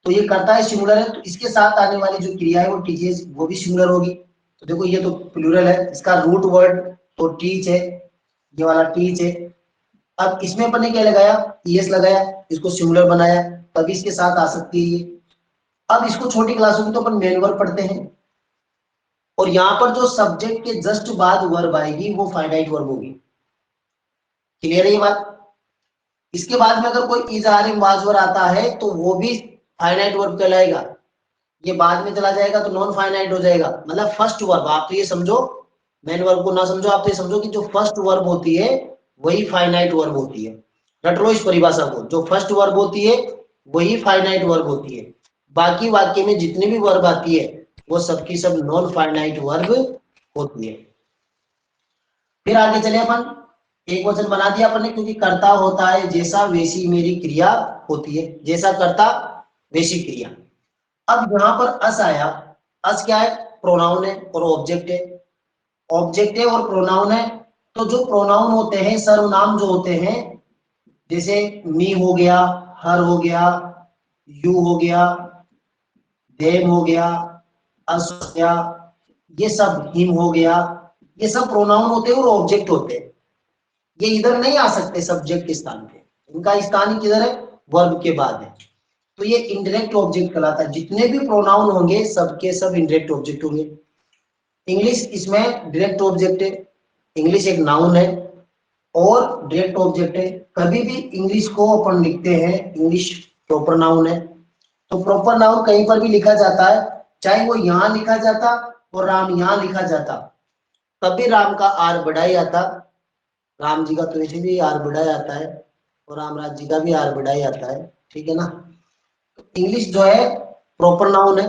Speaker 1: तो ये करता है सिंगुलर है, तो इसके साथ आने वाली जो क्रिया है वो टीचेस, वो भी सिंगुलर होगी। तो देखो ये तो प्लूरल है, इसका रूट वर्ड तो टीच है, ये वाला टीच है। अब इसमें अपन ने क्या लगाया, ईएस लगाया, इसको सिंगुलर बनाया, तभी इसके साथ आ सकती है ये। अब इसको छोटी क्लासों में तो अपन मेन वर्ब पढ़ते हैं, और यहाँ पर जो सब्जेक्ट के जस्ट बाद वर्ब आएगी वो फाइनाइट वर्ब होगी। क्लियर है ये बात? इसके बाद में अगर कोई is are am was were आता है तो वो भी फाइनाइट वर्ब कहलाएगा। ये बाद में चला जाएगा तो नॉन फाइनाइट हो जाएगा। मतलब फर्स्ट वर्ब, आप तो ये समझो, मेन वर्ब को ना समझो, आप तो ये समझो कि जो फर्स्ट वर्ब होती है वही फाइनाइट वर्ब होती है। रट लो इस परिभाषा को, जो फर्स्ट वर्ब होती है वही फाइनाइट वर्ब होती है। बाकी वाक्य में जितनी भी वर्ब आती है वो सबकी सब नॉन फाइनाइट वर्ब होती है। फिर आगे चले अपन, एक वचन बना दिया अपन ने, क्योंकि कर्ता होता है जैसा वैसी मेरी क्रिया होती है, जैसा कर्ता वैसी क्रिया। अब यहाँ पर अस आया, अस क्या है, प्रोनाउन है और ऑब्जेक्ट है। ऑब्जेक्ट है और प्रोनाउन है, तो जो प्रोनाउन होते हैं, सर्वनाम जो होते हैं, जैसे मी हो गया, हर हो गया, यू हो गया, देम हो गया, अस हो गया, ये सब, हिम हो गया, ये सब प्रोनाउन होते हैं और ऑब्जेक्ट होते हैं। ये इधर नहीं आ सकते सब्जेक्ट के स्थान पे, इनका स्थान किधर है, वर्ब के बाद है। तो ये इनडायरेक्ट ऑब्जेक्ट कहलाता है। जितने भी प्रोनाउन होंगे सबके सब इनडायरेक्ट ऑब्जेक्ट होंगे। इंग्लिश इसमें डायरेक्ट ऑब्जेक्ट है, इंग्लिश एक नाउन है और डायरेक्ट ऑब्जेक्ट है। कभी भी इंग्लिश को अपन लिखते हैं, इंग्लिश प्रॉपर नाउन है, तो प्रॉपर नाउन कहीं पर भी लिखा जाता है, चाहे वो यहाँ लिखा जाता और राम यहाँ लिखा जाता, तब भी राम का आर बड़ा ही आता। राम जी का तो वैसे भी आर बड़ा ही आता है, और रामराज जी का भी आर बड़ा ही आता है, ठीक है ना। इंग्लिश जो है प्रॉपर नाउन है,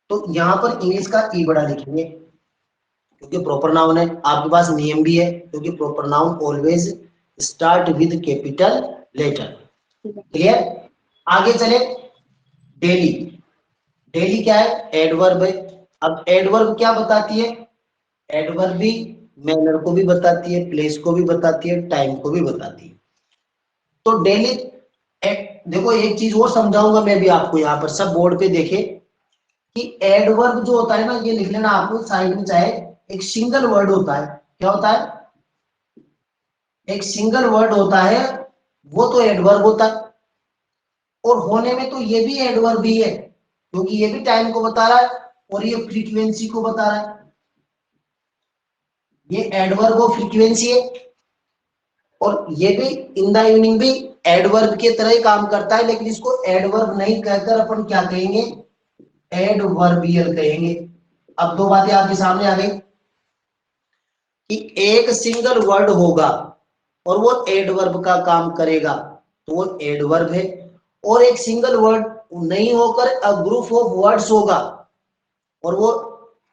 Speaker 1: तो यहाँ पर इंग्लिश का ई बड़ा लिखेंगे क्योंकि प्रॉपर नाउन है। आपके पास नियम भी है, क्योंकि proper noun always start with capital letter. Clear? आगे चले, डेली। डेली क्या है, एडवर्ब है। अब एडवर्ब क्या बताती है, एडवर्ब भी मैनर को भी बताती है, प्लेस को भी बताती है, टाइम को भी बताती है। तो डेली, देखो एक चीज और समझाऊंगा मैं भी आपको, यहाँ पर सब बोर्ड पे देखे कि एडवर्ब जो होता है ना, ये लिख लेना आपको साइड में, चाहे एक सिंगल वर्ड होता है। क्या होता है, एक सिंगल वर्ड होता है, वो तो एडवर्ब होता है। और होने में तो ये भी एडवर्ब ही है, क्योंकि ये भी टाइम को बता रहा है और ये फ्रीक्वेंसी को बता रहा है। ये एडवर्ब और फ्रीक्वेंसी है, और ये भी इन द इवनिंग भी एडवर्ब के तरह ही काम करता है, लेकिन इसको एडवर्ब नहीं कहकर अपन क्या कहेंगे, एडवर्बियल कहेंगे। अब दो बातें आपके सामने आ गई कि एक सिंगल वर्ड होगा और वो एडवर्ब का काम करेगा तो वो एडवर्ब है, और एक सिंगल वर्ड नहीं होकर अ ग्रुप ऑफ वर्ड्स होगा और वो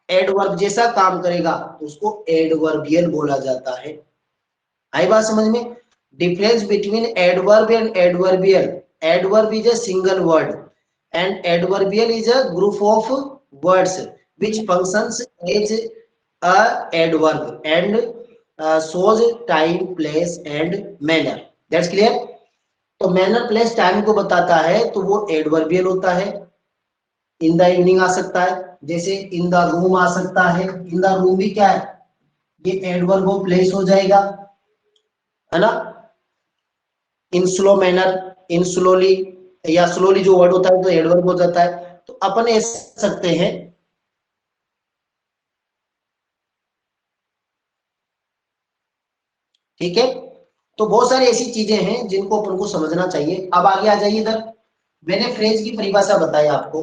Speaker 1: एडवर्ब जैसा काम करेगा तो उसको एडवर्बियल बोला जाता है। आई बात समझ में? Difference between adverb and adverbial, adverb is a single word and adverbial is a group of words which functions as a adverb and shows time, place and manner. That's clear? तो manner, place, time को बताता है तो वो adverbial होता है। in the evening आ सकता है, जैसे in the room आ सकता है। in the room भी क्या है, ये adverb of place हो जाएगा, है ना। in slow manner, in slowly, या स्लोली जो वर्ड होता है तो एडवर्ब हो जाता है। तो अपन ऐसे सकते हैं, ठीक है। तो बहुत सारी ऐसी चीजें हैं जिनको अपन को समझना चाहिए। अब आगे आ जाइए इधर, मैंने फ्रेज की परिभाषा बताई आपको,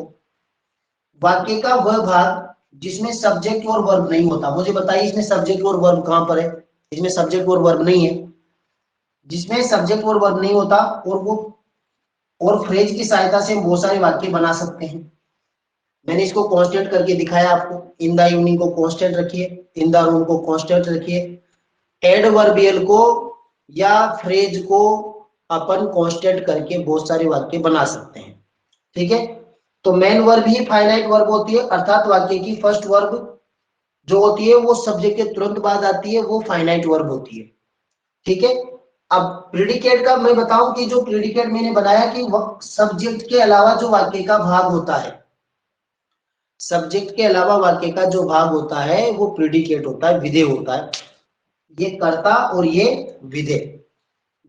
Speaker 1: वाक्य का वह भाग जिसमें सब्जेक्ट और वर्ब नहीं होता। मुझे बताइए इसमें सब्जेक्ट और वर्ब कहां पर है? इसमें सब्जेक्ट और वर्ब नहीं है। जिसमें सब्जेक्ट और वर्ब नहीं होता और फ्रेज की सहायता से हम बहुत सारे वाक्य बना सकते हैं। मैंने इसको कांस्टेंट करके दिखाया आपको। इन द इवनिंग को कांस्टेंट रखिए, इन द रूम को कांस्टेंट रखिए। एडवर्बियल को या फ्रेज को अपन कांस्टेंट करके बहुत सारे वाक्य बना सकते हैं। ठीक है, तो मेन वर्ब ही फाइनाइट वर्ब होती है, अर्थात वाक्य की फर्स्ट वर्ब जो होती है वो सब्जेक्ट के तुरंत बाद आती है, वो फाइनाइट वर्ब होती है। ठीक है, अब प्रीडिकेट का मैं बताऊं कि जो प्रीडिकेट मैंने बनाया कि सब्जेक्ट के अलावा जो वाक्य का भाग होता है, सब्जेक्ट के अलावा वाक्य का जो भाग होता है वो प्रीडिकेट होता है, विधेय होता है। ये कर्ता और ये विधेय।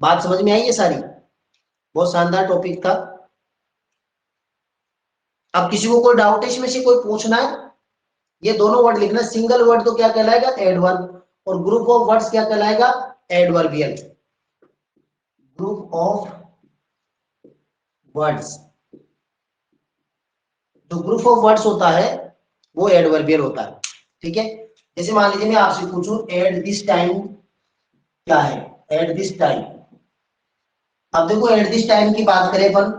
Speaker 1: बात समझ में आई है सारी? बहुत शानदार टॉपिक था। अब किसी को कोई डाउट है इसमें से, कोई पूछना है? ये दोनों वर्ड लिखना, सिंगल वर्ड तो क्या कहलाएगा? एडवर्ब, और ग्रुप ऑफ वर्ड्स क्या कहलाएगा? एडवर्बियल। ग्रुप ऑफ वर्ड्स, जो ग्रुप ऑफ वर्ड्स होता है वो एडवर्बियल होता है। ठीक है, जैसे मान लीजिए मैं आपसे पूछूं एट दिस टाइम क्या है? At this time. अब देखो एट दिस टाइम की बात करें अपन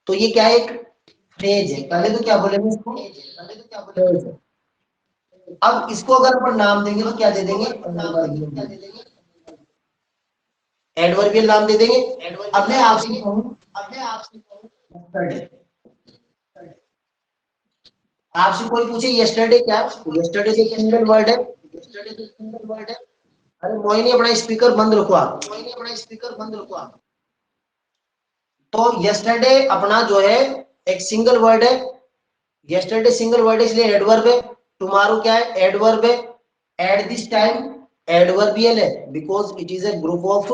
Speaker 1: तो ये क्या है? एक फ्रेज है। पहले तो क्या बोलेंगे इसको? फ्रेज है। अब इसको अगर अपन नाम देंगे तो क्या दे देंगे? एडवर्बियल नाम दे देंगे। अब मैं आपसे कहूं, आपसे कोई पूछे यस्टरडे क्या? यस्टरडे तो सिंगल वर्ड है। अरे मोहिनी अपना स्पीकर बंद रखो आप। तो यस्टरडे अपना जो है एक सिंगल वर्ड है। यस्टरडे सिंगल वर्ड है इसलिए एडवर्ब है। टुमारो क्या है? एडवर्ब है। एट दिस टाइम एडवर्बियल है because it is a group of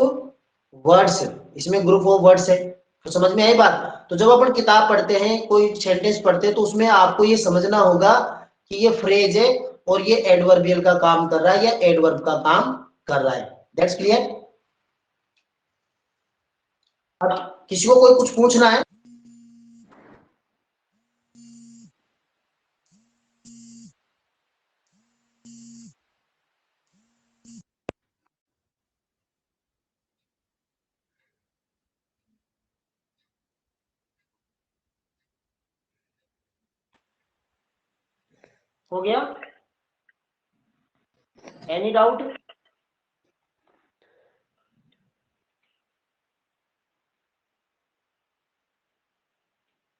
Speaker 1: words. इसमें ग्रुप ऑफ वर्ड्स है। तो समझ में आई बात? तो जब अपन किताब पढ़ते हैं, कोई सेंटेंस पढ़ते हैं, तो उसमें आपको ये समझना होगा कि ये फ्रेज है और ये एडवर्बियल का काम कर रहा है या एडवर्ब का काम कर रहा है। That's clear? अब किसी को कोई कुछ पूछना है? हो गया? Any doubt?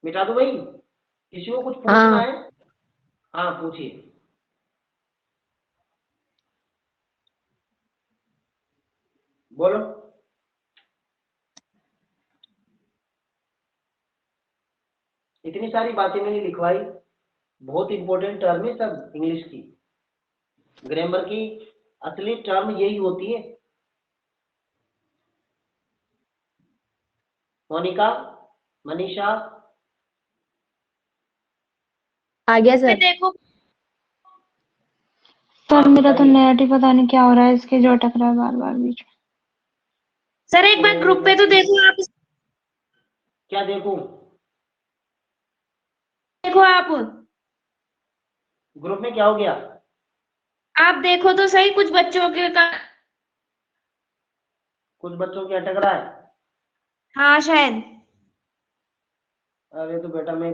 Speaker 1: मिटा दो भाई, किसी को कुछ पूछना है? हाँ पूछिए। बोलो। इतनी सारी बातें मैंने लिखवाई, बहुत इंपॉर्टेंट टर्म है सब इंग्लिश की। ग्रामर की असली टर्म यही होती है। मोनिका, मनीषा,
Speaker 5: आ गया सर।
Speaker 8: देखो सर, मेरा तो नेट ही पता नहीं क्या हो रहा है, इसके जो अटक रहा है बार बार बीच में। सर एक बार ग्रुप पे तो देखो आप।
Speaker 1: क्या देखूं?
Speaker 8: देखो आप
Speaker 1: ग्रुप में क्या हो गया?
Speaker 8: आप देखो तो सही, कुछ बच्चों के का।
Speaker 1: कुछ बच्चों के अटक रहा है।
Speaker 8: हाँ शायद।
Speaker 1: अरे तो बेटा मैं